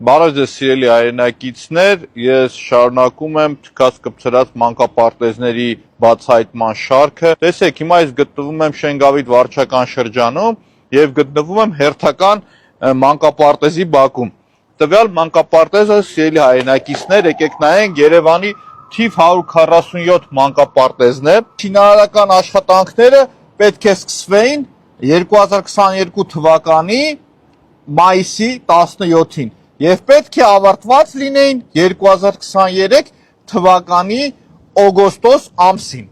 Բարև ձեզ սիրելի հայրենակիցներ, ես շարունակում եմ թքած կպցրած մանկապարտեզների բացահայտման շարքը։ Տեսեք, հիմա ես գտնվում եմ Շենգավիթ վարչական շրջանում եւ գտնվում եմ հերթական մանկապարտեզի բակում։ Տվյալ մանկապարտեզը սիրելի հայրենակիցներ, եկեք նայենք Երևանի թիվ 147 մանկապարտեզն է։ Շինարարական աշխատանքները պետք է սկսվեին 2022 թվականի մայիսի 17-ին եւ պետք է ավարտված լինեին 2023 թվականի օգոստոս ամսին։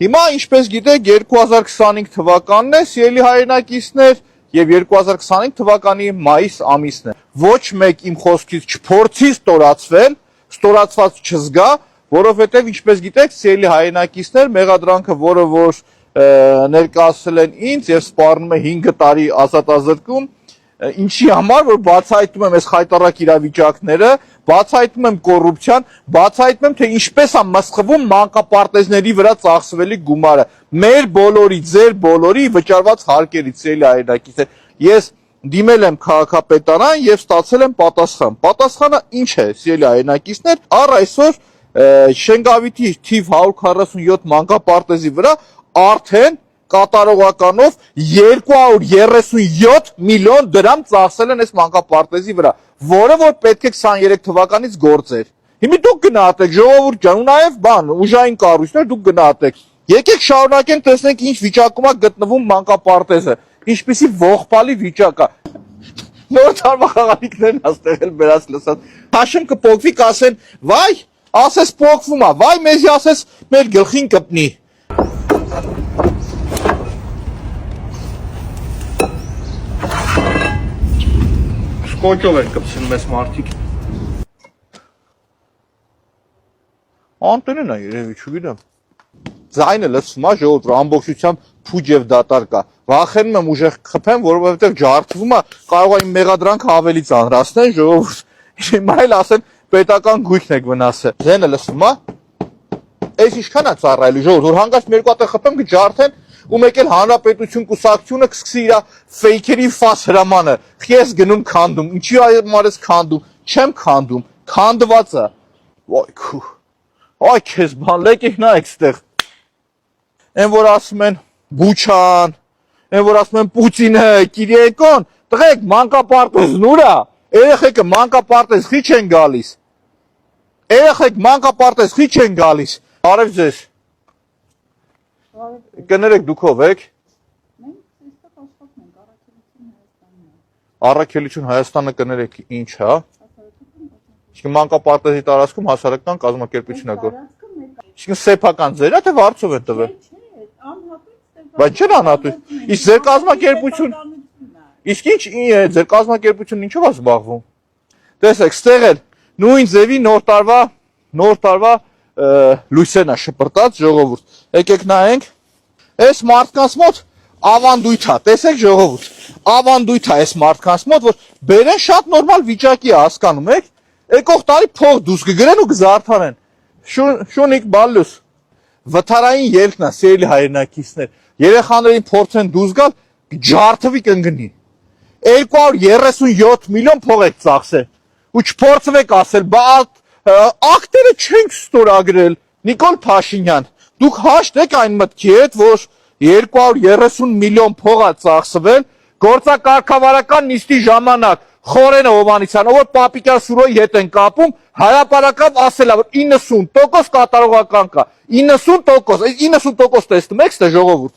Հիմա ինչպես գիտեք 2025 թվականն է, սիրելի հայրենակիցներ, եւ 2025 թվականի մայիս ամիսն է։ Ոչ մեկ իմ խոսքից չփորձի ստորացված չզգա, որովհետեւ ինչպես գիտեք, սիրելի հայրենակիցներ, մեղադրանքը, որը որ ներկայացրել են ինձ եւ սպառնում է 5 տարի ազատազրկում, ինչի համար, որ բացահայտում եմ այս խայտառակ իրավիճակները, բացահայտում եմ կոռուպցիան, բացահայտում եմ, թե ինչպես է մսխվում մանկապարտեզների վրա ծախսվելի գումարը։ Մեր բոլորի, ձեր բոլորի վճարված հարկերից, սիրելի հայրենակիցներ, ես դիմել եմ քաղաքապետարան եւ ստացել եմ պատասխան։ Պատասխանը ինչ է, սիրելի հայրենակիցներ, առ այսօր Շենգավիթի թիվ 147 մանկապարտեզի վրա արդեն կատարողականով 237 միլիոն դրամ ծախսել են այս մանկապարտեզի վրա, որը որ պետք է 23 թվականից գործեր։ Հիմա դուք գնահատեք, ժողովուրդ ջան, ու նաև բան, ուժային կառույցներ դուք գնահատեք։ Եկեք շարունակենք, տեսնենք ինչ վիճակում է գտնվում մանկապարտեզը, ինչպիսի ողբալի վիճակ է։ Նոր տարվա խաղալիքներն աստեղել բերած լսած։ Հաշիմ կփոկվի, կասեն, վայ, ասես փոկվում է, վայ, մեզի ասես մեր գլխին կպնի։ Կոճով են կպցնում ես մարդիկ։ Անտենն է երևի, չգիտեմ։ Ձայնը լսվում է, ժողովուրդ, ամբողջությամբ փուջ եւ դատար կա։ Վախենում եմ ուժեղ խփեմ, որովհետեւ ջարդվում է, կարող է իմ մեղադրանքը ավելի ծանրացնեն, ժողովուրդ։ Հիմա էլ ասեն պետական գույքն եք վնասը։ Ձայնը լսվում է։ Այս ինչքան է ծառայելու, ժողովուրդ, որ հանգած մի երկու հատ խփեմ կջարդեն ու մեկ էլ հանրապետություն կուսակցությունը կսկսի իր ֆեյքերի ֆաս հրամանը։ Ես գնում քանդում, ինչի համար ես քանդում, չեմ քանդում, քանդված է։ Ոայ քու։ Այ քեզ բան, եկեք նայեք ստեղ։ Այն որ ասում են Բուչան, այն որ ասում են Պուտինը, Կիրիեկոն, տղեկ մանկապարտեզն ուր է։ Երեխեքը մանկապարտեզ խի չեն գալիս։ Երեխեք մանկապարտեզ խի չեն գալիս։ Արև ձեզ։ Կներեք դուք ով եք։ Մենք այստեղ աշխատում ենք, առաքելություն Հայաստանն է։ Առաքելություն Հայաստանը կներեք ինչ, հա։ Իսկ մանկապարտեզի տարածքում հասարակական կազմակերպություն է գոր։ Իսկ սեփական ձեր է թե վարձով են տվել։ Չէ, անհատույց։ Բայց չէ անհատույց։ Իսկ ձեր կազմակերպություն։ Իսկ ինչ է, ձեր կազմակերպությունն ինչով է զբաղվում։ Տեսեք, ստեղ էլ նույն ձևի նոր տարվա լույսերն է շպրտած, ժողովուրդ։ Եկեք նայենք։ Այս մարդկանց մոտ ավանդույթ է, տեսեք ժողովուրդ։ Ավանդույթ է այս մարդկանց մոտ, որ բերեն շատ նորմալ վիճակի է, հասկանում եք։ Եկող տարի փող դուրս կգրեն ու կզարդարեն։ Շունիկ բալլուս։ Վթարային երկն է, սիրելի հայրենակիցներ։ Երեխաներին փորձեն դուրս գալ, ջարդվի կընկնի։ 237 միլիոն փող եք ծախսել։ Ու չփորձվեք ասել, բա ակտերը չենք ստորագրել, Նիկոլ Փաշինյան, դուք հաշտեք այն մտքի հետ, որ 230 միլիոն փող է ծախսվել գործակարգավարական նիստի ժամանակ Խորենը Հովանեսյան, ով Պապիկյան Սուրոյի հետ են կապում, հարաբերական ասել է, որ 90% կատարողական կա, 90%, այս 90% տեսնում եք, ստե ժողովուրդ,